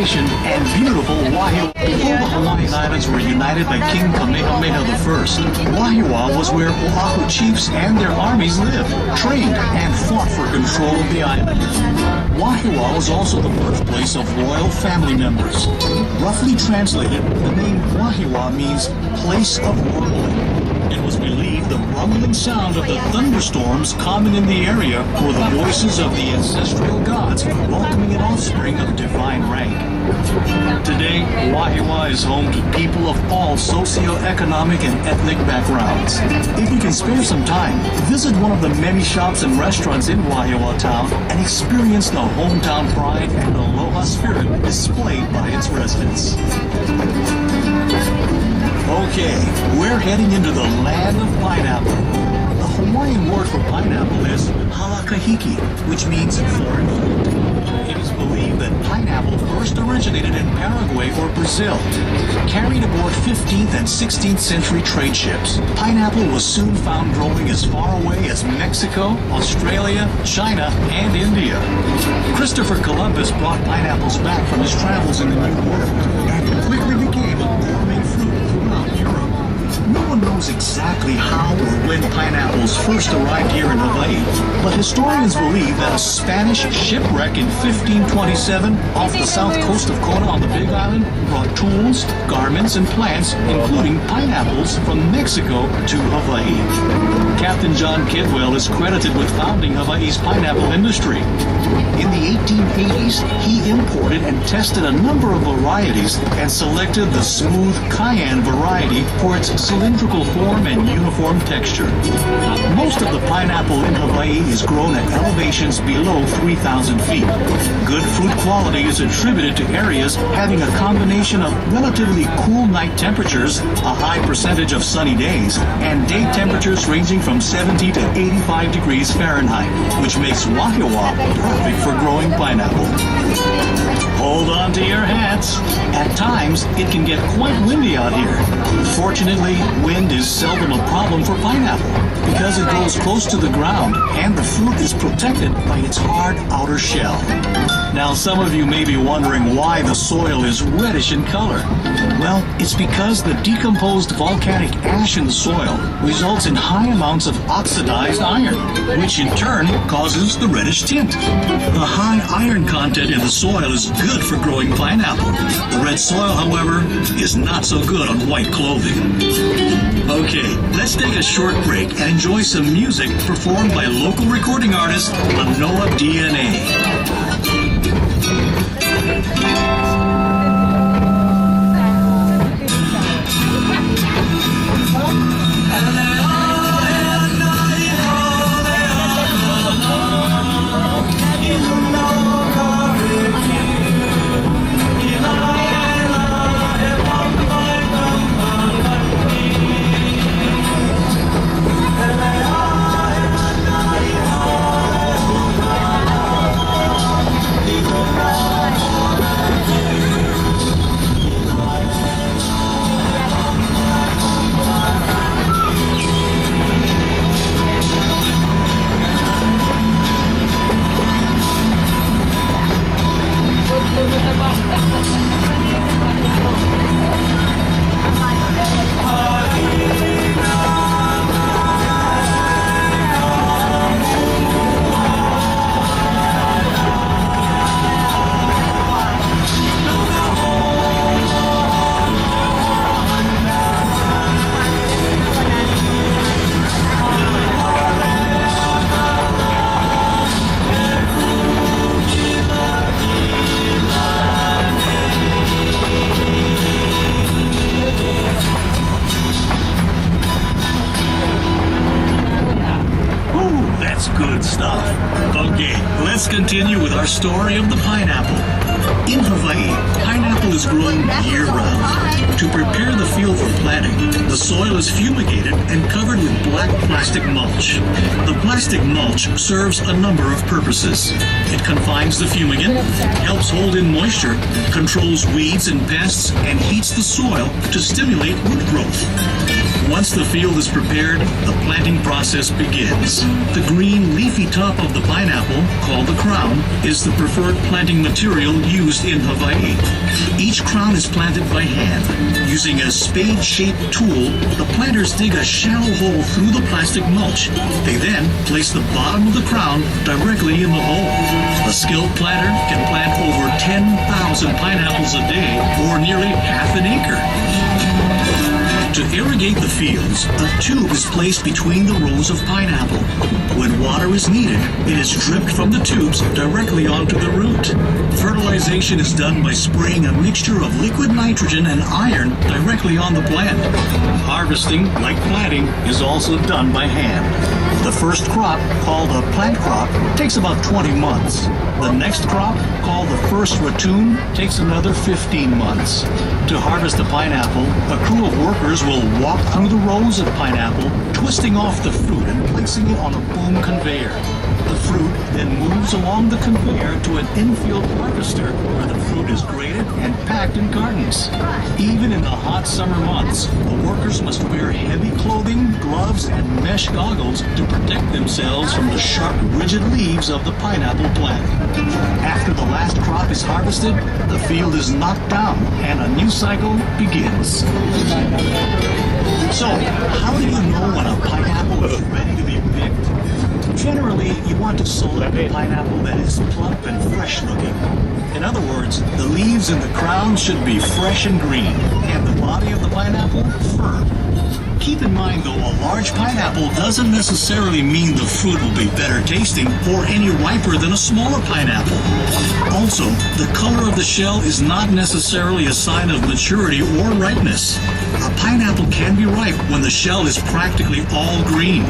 Plantation, and beautiful Wahiawa. Before the Hawaiian Islands were united by King Kamehameha I, Wahiawa was where Oahu chiefs and their armies lived, trained, and fought for control of the island. Wahiawa was also the birthplace of royal family members. Roughly translated, the name Wahiawa means place of rumbling. It was believed the rumbling sound of the thunderstorms common in the area were the voices of the ancestral gods welcoming an offspring of divine rank. Today, Wahiawa is home to people of all socioeconomic and ethnic backgrounds. If you can spare some time, visit one of the many shops and restaurants in Wahiawa town and experience the hometown pride and aloha spirit displayed by its residents. Okay, we're heading into the land of pineapple. The Hawaiian word for pineapple is halakahiki, which means foreign fruit. It is believed that pineapple first originated in Paraguay or Brazil, carried aboard 15th and 16th century trade ships. Pineapple was soon found growing as far away as Mexico, Australia, China, and India. Christopher Columbus brought pineapples back from his travels in the New World, and it quickly became a gourmet fruit throughout Europe. No one knows exactly how or when pineapples first arrived here in Hawaii, but historians believe that a Spanish shipwreck in 1527 off the south coast of Kona on the Big Island brought tools, garments, and plants, including pineapples, from Mexico to Hawaii. Captain John Kidwell is credited with founding Hawaii's pineapple industry. In the 1880s, he imported and tested a number of varieties and selected the smooth cayenne variety for its cylindrical form and uniform texture. Most of the pineapple in Hawaii is grown at elevations below 3,000 feet. Good fruit quality is attributed to areas having a combination of relatively cool night temperatures, a high percentage of sunny days, and day temperatures ranging from 70 to 85 degrees Fahrenheit, which makes Wahiawa perfect for growing pineapple. Hold on to your hats. At times, it can get quite windy out here. Fortunately, wind is seldom a problem for pineapple because it grows close to the ground and the fruit is protected by its hard outer shell. Now, some of you may be wondering why the soil is reddish in color. Well, it's because the decomposed volcanic ash in the soil results in high amounts of oxidized iron, which in turn causes the reddish tint. The high iron content in the soil is good for growing pineapple. The red soil, however, is not so good on white clothing. Okay, let's take a short break and enjoy some music performed by local recording artist Manoa DNA. Good stuff. Okay, let's continue with our story of the pineapple. In Hawaii, pineapple is grown year-round. To prepare the field for planting, the soil is fumigated and covered with black plastic mulch. The plastic mulch serves a number of purposes. It confines the fumigant, helps hold in moisture, controls weeds and pests, and heats the soil to stimulate root growth. Once the field is prepared, the planting process begins. The green, leafy top of the pineapple, called the crown, is the preferred planting material used in Hawaii. Each crown is planted by hand. Using a spade-shaped tool, the planters dig a shallow hole through the plastic mulch. They then place the bottom of the crown directly in the hole. A skilled planter can plant over 10,000 pineapples a day, or nearly half an acre. To irrigate the fields, a tube is placed between the rows of pineapple. When water is needed, it is dripped from the tubes directly onto the root. Fertilization is done by spraying a mixture of liquid nitrogen and iron directly on the plant. Harvesting, like planting, is also done by hand. The first crop, called a plant crop, takes about 20 months. The next crop, called the first ratoon, takes another 15 months. To harvest a pineapple, a crew of workers will walk through the rows of pineapple, twisting off the fruit and placing it on a boom conveyor. The fruit then moves along the conveyor to an infield harvester where the fruit is graded and packed in cartons. Even in the hot summer months, the workers must wear heavy clothing, gloves, and mesh goggles to protect themselves from the sharp, rigid leaves of the pineapple plant. After the last crop is harvested, the field is knocked down and a new cycle begins. So, how do you know when a pineapple is ready to be picked? Generally, you want to select a pineapple that is plump and fresh looking. In other words, the leaves and the crown should be fresh and green, and the body of the pineapple firm. Keep in mind, though, a large pineapple doesn't necessarily mean the fruit will be better tasting or any riper than a smaller pineapple. Also, the color of the shell is not necessarily a sign of maturity or ripeness. A pineapple can be ripe when the shell is practically all green.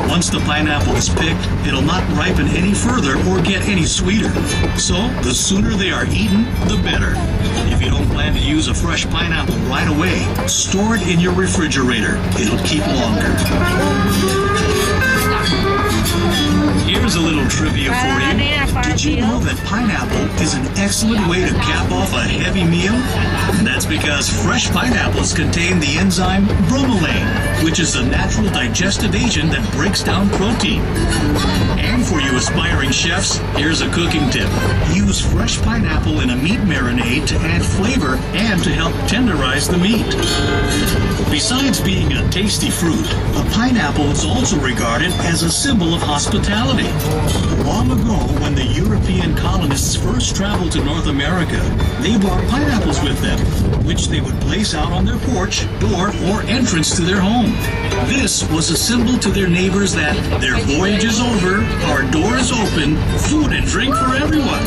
Once the pineapple is picked, it'll not ripen any further or get any sweeter. So, the sooner they are eaten, the better. If you don't plan to use a fresh pineapple right away, store it in your refrigerator. It'll keep longer. Here's a little trivia for you. Did you know that pineapple is an excellent way to cap off a heavy meal? And that's because fresh pineapples contain the enzyme bromelain, which is a natural digestive agent that breaks down protein. And for you aspiring chefs, here's a cooking tip. Use fresh pineapple in a meat marinade to add flavor and to help tenderize the meat. Besides being a tasty fruit, a pineapple is also regarded as a symbol of hospitality. Long ago, when the European colonists first traveled to North America, they brought pineapples with them, which they would place out on their porch, door, or entrance to their home. This was a symbol to their neighbors that their voyage is over, our door is open, food and drink for everyone.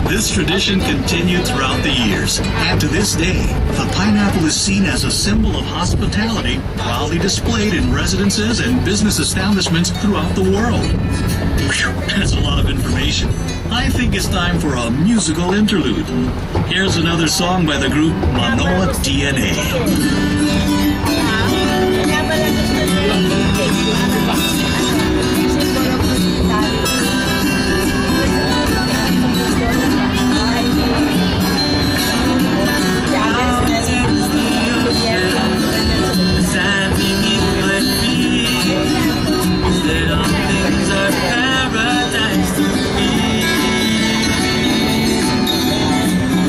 This tradition continued throughout the years, and to this day, the pineapple is seen as a symbol of hospitality, proudly displayed in residences and business establishments throughout the world. Whew, that's a lot of information. I think it's time for a musical interlude. Here's another song by the group Manoa DNA.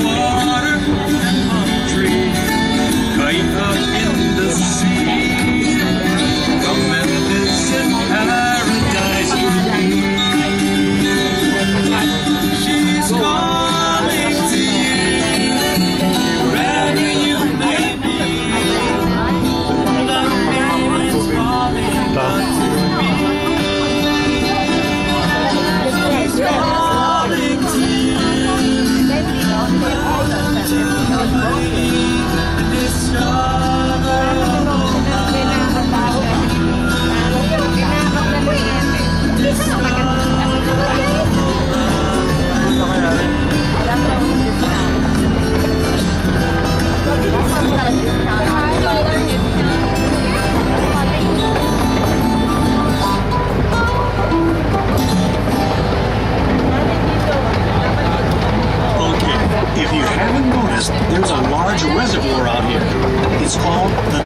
Water and palm tree, kite up in because there's a large reservoir out here. It's called the